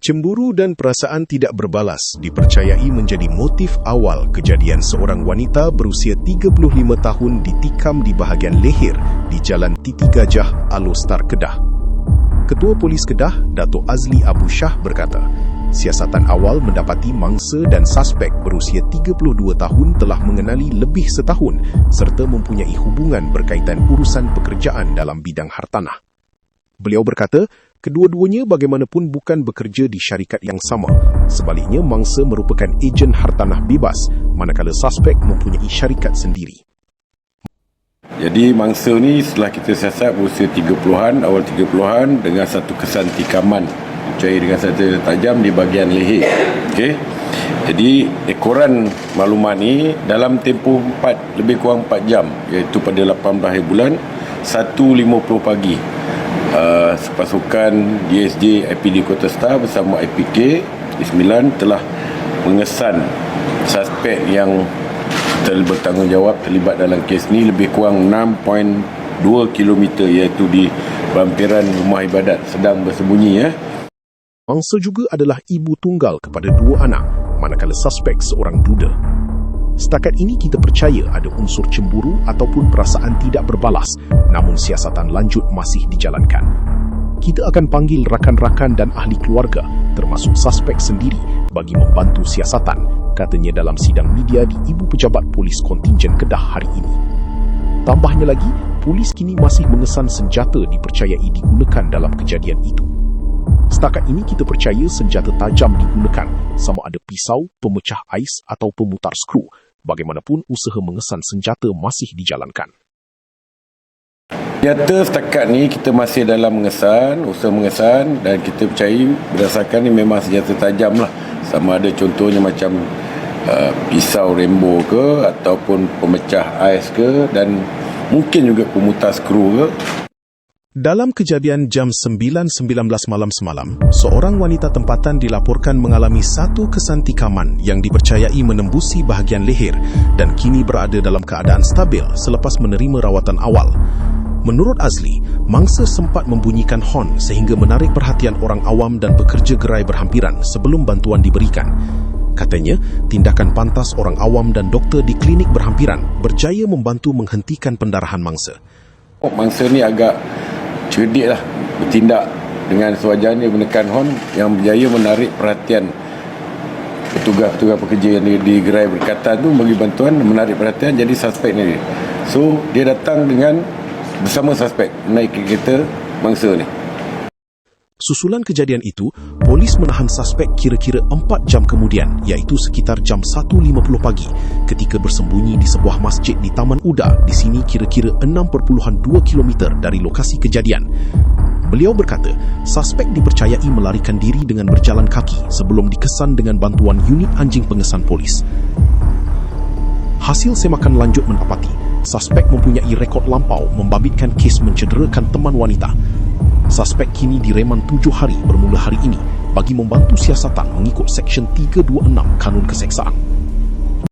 Cemburu dan perasaan tidak berbalas dipercayai menjadi motif awal kejadian seorang wanita berusia 35 tahun ditikam di bahagian leher di Jalan Titi Gajah, Alostar, Kedah. Ketua Polis Kedah, Dato' Azli Abu Shah berkata, siasatan awal mendapati mangsa dan suspek berusia 32 tahun telah mengenali lebih setahun serta mempunyai hubungan berkaitan urusan pekerjaan dalam bidang hartanah. Beliau berkata, kedua-duanya bagaimanapun bukan bekerja di syarikat yang sama. Sebaliknya, mangsa merupakan ejen hartanah bebas, manakala suspek mempunyai syarikat sendiri. Jadi mangsa ni setelah kita siasat berusia 30-an, awal 30-an dengan satu kesan tikaman cair dengan senjata tajam di bahagian leher. Okey. Jadi ekoran maklumat ni dalam tempoh lebih kurang 4 jam, iaitu pada 18 bulan 1.50 pagi. Pasukan DSJ IPD Kota Star bersama IPK D9 telah mengesan suspek yang bertanggungjawab terlibat dalam kes ni lebih kurang 6.2 km, iaitu di berhampiran rumah ibadat sedang bersembunyi. Mangsa juga adalah ibu tunggal kepada 2 anak, manakala suspek seorang duda. Setakat ini kita percaya ada unsur cemburu ataupun perasaan tidak berbalas, namun siasatan lanjut masih dijalankan. Kita akan panggil rakan-rakan dan ahli keluarga, termasuk suspek sendiri, bagi membantu siasatan, katanya dalam sidang media di Ibu Pejabat Polis Kontingen Kedah hari ini. Tambahnya lagi, polis kini masih mengesan senjata dipercayai digunakan dalam kejadian itu. Setakat ini kita percaya senjata tajam digunakan, sama ada pisau, pemecah ais atau pemutar skru. Bagaimanapun, usaha mengesan senjata masih dijalankan. Nyata setakat ni kita masih dalam usaha mengesan, dan kita percaya berdasarkan ni memang senjata tajam lah. Sama ada contohnya macam pisau Rambo ke, ataupun pemecah ais ke, dan mungkin juga pemutar skru ke. Dalam kejadian jam 9.19 malam semalam, seorang wanita tempatan dilaporkan mengalami satu kesan tikaman yang dipercayai menembusi bahagian leher dan kini berada dalam keadaan stabil selepas menerima rawatan awal. Menurut Azli, mangsa sempat membunyikan hon sehingga menarik perhatian orang awam dan pekerja gerai berhampiran sebelum bantuan diberikan. Katanya, tindakan pantas orang awam dan doktor di klinik berhampiran berjaya membantu menghentikan pendarahan mangsa. Mangsa ni agak cerdik lah, bertindak dengan sewajarnya menekan hon yang berjaya menarik perhatian petugas-petugas pekerja yang di gerai berkatan tu bagi bantuan, menarik perhatian jadi suspek ni. So dia datang dengan bersama suspek naik ke kereta mangsa ni. Susulan kejadian itu, polis menahan suspek kira-kira 4 jam kemudian, iaitu sekitar jam 1.50 pagi ketika bersembunyi di sebuah masjid di Taman Uda, di sini kira-kira 6.2 km dari lokasi kejadian. Beliau berkata, suspek dipercayai melarikan diri dengan berjalan kaki sebelum dikesan dengan bantuan unit anjing pengesan polis. Hasil semakan lanjut mendapati, suspek mempunyai rekod lampau membabitkan kes mencederakan teman wanita. Suspek kini direman 7 hari bermula hari ini bagi membantu siasatan mengikut Seksyen 326 Kanun Keseksaan.